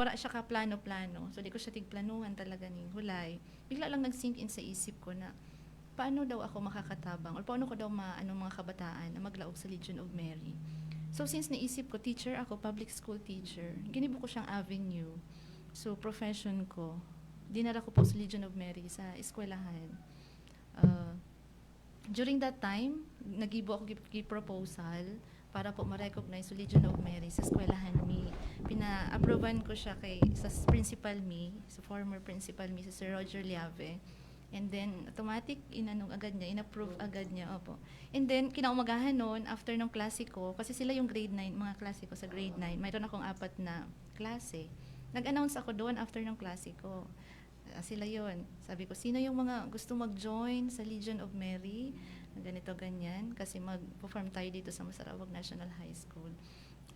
wala siya ka plano-plano. So, di ko siya tigplanuhan talaga ning hulay. Bigla lang nag-sink in sa isip ko na, paano daw ako makakatabang or paano ko daw maano mga kabataan na maglaog sa Legion of Mary. So, since naisip ko, teacher ako, public school teacher, ginibo ko siyang avenue. So, profession ko, dinara ko po sa Legion of Mary sa eskwelahan. During that time, nagibo ako proposal para po ma-recognize sa Legion of Mary sa eskwelahan mi. Pina-approvean ko siya sa principal mi, sa former principal mi, sa Sir Roger Liave. And then, automatic, in-approve agad niya, opo. And then, kinaumagahan noon, after ng klase ko, kasi sila yung grade 9, mga klase ko sa grade 9, mayroon akong 4 na klase. Nag-announce ako doon after ng klase ko. Sila yon. Sabi ko, sino yung mga gusto mag-join sa Legion of Mary? Ganito, ganyan. Kasi mag-perform tayo dito sa Masarawag National High School.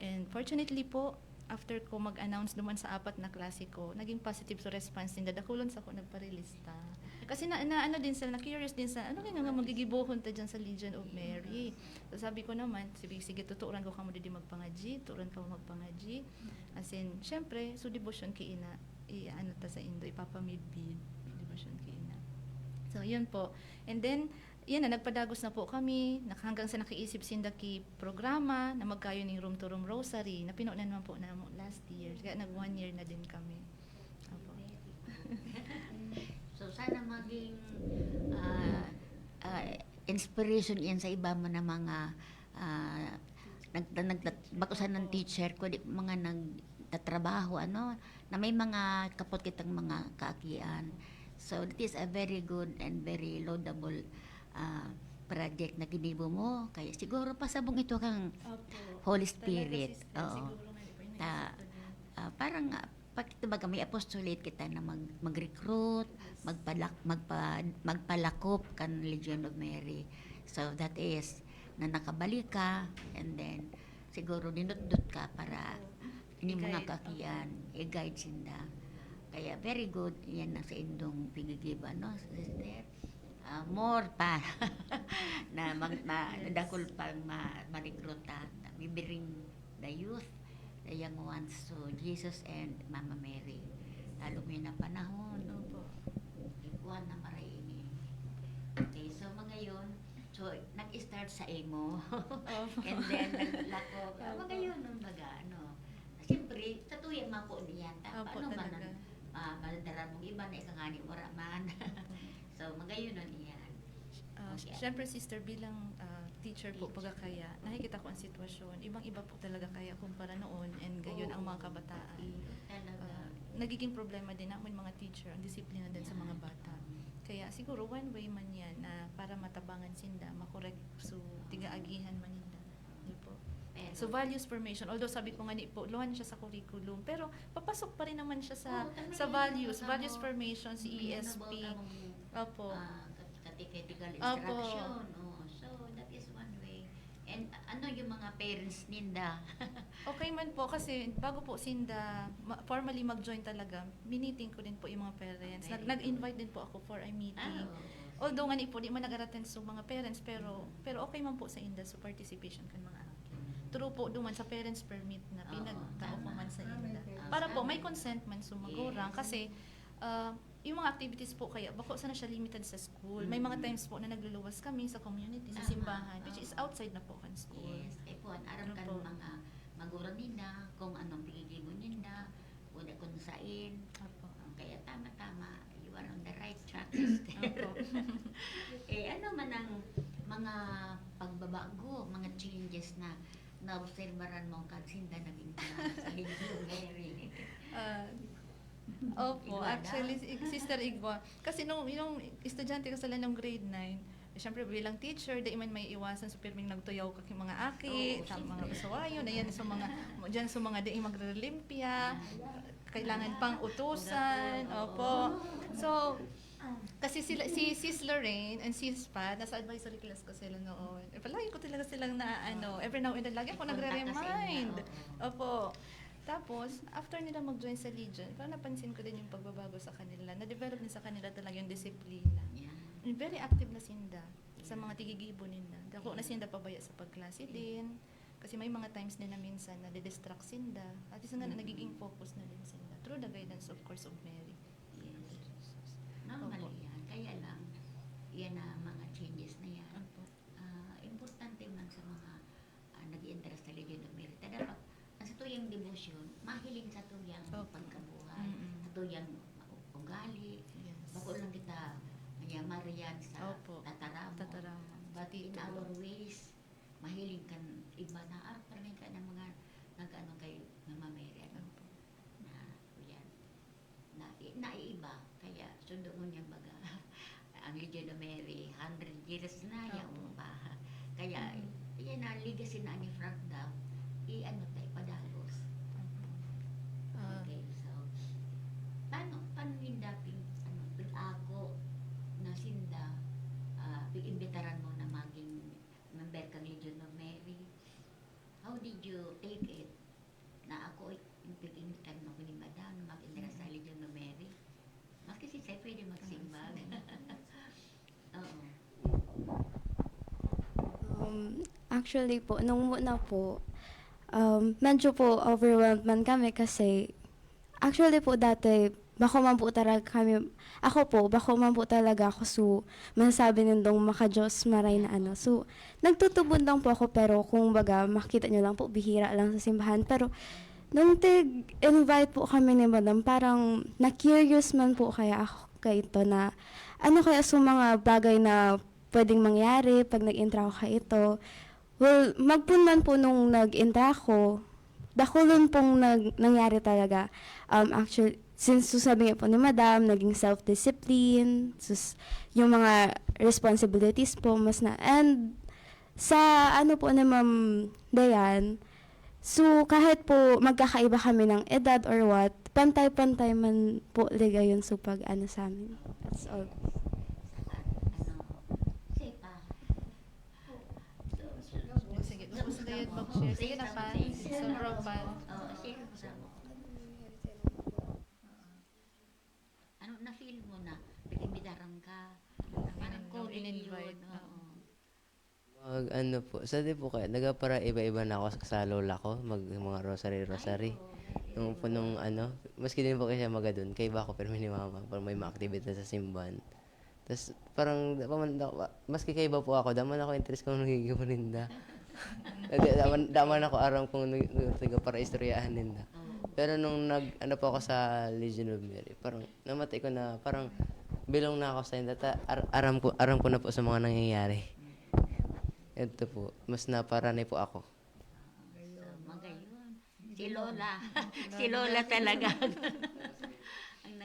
And fortunately po, after ko mag-announce naman sa 4 na klase ko, naging positive so response din. Dadakulon sa ako nagparelista. Kasi ano din sila, na-curious din sa, ano nga magigibohon ta dyan sa Legion of Mary? So sabi ko naman, sige, tuturan ko ka mo din magpangaji, tuturan ka mo magpangaji. As in, syempre, so devotion kay ina, ano ta sa Indo, ipapamidbid, devotion kay ina. So, yun po. And then, yan na, nagpadagos na po kami, hanggang sa nakiisip sindaki programa na magkayo ng room to room rosary, na pinunan naman po na last year. Kaya nag 1 year na din kami. Opo. So, sana maging inspiration yan sa iba mo na mga bakusan ng teacher ko, mga nagtatrabaho, na may mga kapot kitang mga kaakian. So, it is a very good and very laudable project na ginibo mo. Kaya siguro pasabong ito kang Holy Spirit. Oo. Parang pagkitabaga may apostolate kita na mag-recruit, magpalakop kan Legion of Mary. So that is na nakabalik ka, and then siguro dinudot ka para ini mga kakian i-guide sinda. Kaya very good yan na sa indong pigigiba, no, sister. More pa na nadakol pang ma-recruit na we bring the youth, the young ones to Jesus and Mama Mary. Lalo may na panahon, no po. Ikuan na maraini. Okay, so mga yun, so nag-start sa emo. And then naglako. Mga yun, baga, siyempre, tatuyan man po niyan. Paano man maladaran mong iba na ikangani mo raman. So, magayon nun iyan. Siyempre, sister, bilang teacher po, pagkakaya, nakikita ko ang sitwasyon. Ibang-iba po talaga kaya kumpara noon and gayon ang mga kabataan. Nagiging problema din namin mga teacher, ang disiplina din sa mga bata. Kaya siguro one way man yan na para matabangan sinda, makorek, so tiga-agihan man nila. Di po. So values formation, although sabi ko nga ni po, luhan siya sa curriculum, pero papasok pa rin naman siya sa values formation, si ESP. Opo. Catechetical instruction. So that is one way. And ano yung mga parents ninda? Okay man po kasi bago po sinda formally mag-join talaga, miniting ko din po yung mga parents. Nag-invite din po ako for a meeting. Although nga ni po di man nag-attend sa mga parents, pero okay man po sa inda so participation kan mga true po duman sa parents permit na pinagtao pa man sa inda. Para po may consent man sumagurang kasi yung mga activities po kaya bako sana siya limited sa school. May mga times po na nagluluwas kami sa community, sa simbahan, which is outside na po kan school. Yes, po, aram kan mga magurang nila kung anong pinigibon nila, una kung sain. Kaya tama-tama, you are on the right track, sister. Ano man ang mga pagbabago, mga changes na na-obserbaran mo kag sinda naging sa Legion of Mary? Opo, actually, Sister Igwa. Kasi yung estudyante ko sila nung grade 9, siyempre bilang teacher, di man may iwasan sa pirming nagtuyaw kaki mga aki, mga usawayon, ayan sa mga, dyan sa mga di magrelimpia, kailangan pang utusan, opo. So, kasi si Sis Lorraine and Sis Pat, nasa advisory class ko sila noon. Palagi ko talaga silang every now and then, lagi ako nagre-remind. Opo. Tapos, after nila mag-join sa Legion, parang napansin ko din yung pagbabago sa kanila. Na-develop din sa kanila talaga yung disiplina. Very active na sinda sa mga tigigibo nila. Dako na sinda pabaya sa pagklase din. Kasi may mga times din na minsan na distract sinda. At isa nga na nagiging focus na din sinda. through the guidance, of course, of Mary. Yes. Normal Opo. yan. Kaya lang, yan na mga changes na yan. Opo. Importante man sa mga nag-i-interest sa Legion of Merit. Dapat, ang sa tuyang devotion, mahiling sa tuyang Opo. pagkabuhay, Mm-mm. sa tuyang ugali. Yes. Bako lang kita marian sa Opo. tataramo. Tataramo. But in Tito. our ways, mahiling kan iba na parang ka ng mga nag-ano kay Mama Mary Opo. na yan naiiba kaya sundo mo niya baga ang Legion of Mary 100 years na yan Opo. pa kaya yan na legacy na ni Frank daw i-ano tayo padalos. Ah, Okay, so paano nindaping ako na sinda iimbitaran mo na maging member kang Legion of Mary. How did you take it? Na ako impitan mo ko ni Madam na mag-interest sa Legion of Mary. Maski si Sai pwede magsimbag. Oo. Actually po, nung una po, medyo po overwhelmed man kami kasi actually po dati, bako man po talaga kami, bako man po talaga ako masasabi nindong maka-Diyos maray na ano. So, nagtutubod lang po ako pero kung baga, makita nyo lang po, bihira lang sa simbahan. Pero, nung invite po kami ni Madam, parang na-curious man po kaya ako kay ito na ano kaya sa mga bagay na pwedeng mangyari pag nag-intra ako kay ito. Well, magpunman po nung nag-intra ako, dakulon pong nangyari talaga. Actually, since sabi nga po ni Madam, naging self-discipline, yung mga responsibilities po, mas na, and sa ano po ni Ma'am Dayan, so kahit po magkakaiba kami ng edad or what, pantay-pantay man po liga yun so pag ano sa amin. That's all. Sepa. sige, gusto na yun mag-share. Sige na pa. Sobrang pa. Share mo sa ano na-feel mo na pinimitaran ka parang calling in-invite. yun. Oo. Ano po, sa di po kaya, para iba-iba na ako sa lola ko, mga rosary. Nung po nung maski din po kasi maga doon, kay ba ako pero ni mama, parang may mga-activity sa simbahan. Tapos parang, maski kay ba po ako, daman ako interest kung nagigimuninda. daman ako aram kung para istoryahan ninda. Pero nung po ako sa Legion of Mary, parang namatay ko na, parang bilong na ako sa inda, aram ko na po sa mga nangyayari. Ito po, mas naparanay po ako. So, magayon. Si Lola. Si Lola talaga. Ang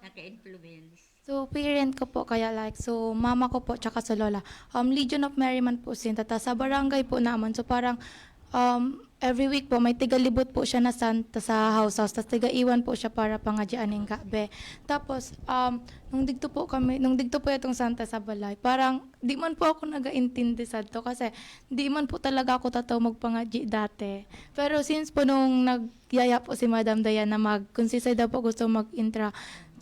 naka-influence. So, parent ko po, kaya so, mama ko po, tsaka sa lola. Legion of Mary man po sin tata sa barangay po naman. So, parang, every week po, may tigalibot po siya na santa sa house. Tapos, tiga-iwan po siya para pangadyan ng gabi. Tapos, nung digto po itong santa sa balay, parang, di man po ako nag-aintindi sa to kasi, di man po talaga ako tataw magpangadyi dati. Pero, since po nung nagyaya po si Madam Diana na kung daw po gusto mag-intra,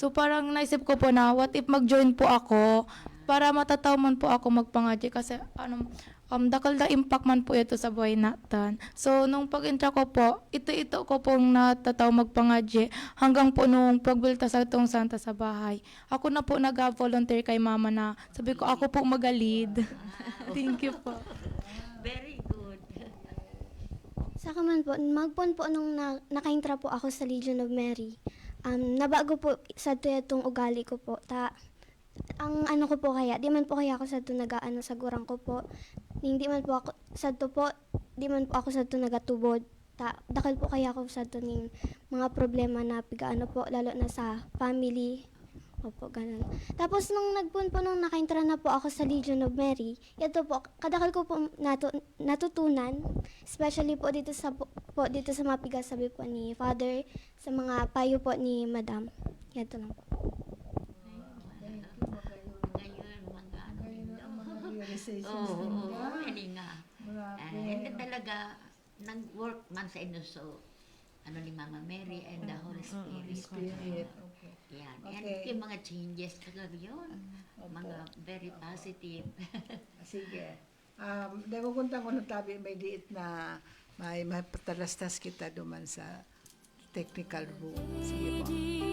so parang naisip ko po na what if mag-join po ako para matataw man po ako magpangadya kasi dakal na impact man po ito sa buhay natin. So nung pag-intra ko po, ito ko pong natataw magpangadya hanggang po nung pagbulta sa itong santa sa bahay. Ako na po nag-volunteer kay mama na sabi ko ako po mag-lead. Thank you po. Very good. Sa man po, magpon po nung nakaintra po ako sa Legion of Mary. Nabago po sa itong ugali ko po. Ang ano ko po kaya, di man po kaya ako sa ito nag-ano sa gurang ko po. Di man po ako sa ito po, di man po ako sa ito nagatubod. Dakal po kaya ako sa ito ning mga problema na pigaano po, lalo na sa family. Opo, ganun. Tapos nung nung nakaintra na po ako sa Legion of Mary, ito po, kadakal ko po natutunan, especially po dito sa mapigas sabi po ni Father, sa mga payo po ni Madam. Ito lang po. Ngayon, mga Oo, hindi nga. Hindi talaga, nag-work man sa inyo so, ni Mama Mary and the Holy Spirit. Okay. Yan. Okay. Yan yung mga changes talaga yun. Mga very positive. Sige. Dahil kukunta ko ng tabi, may diit na may patalastas kita duman sa technical room. Sige po.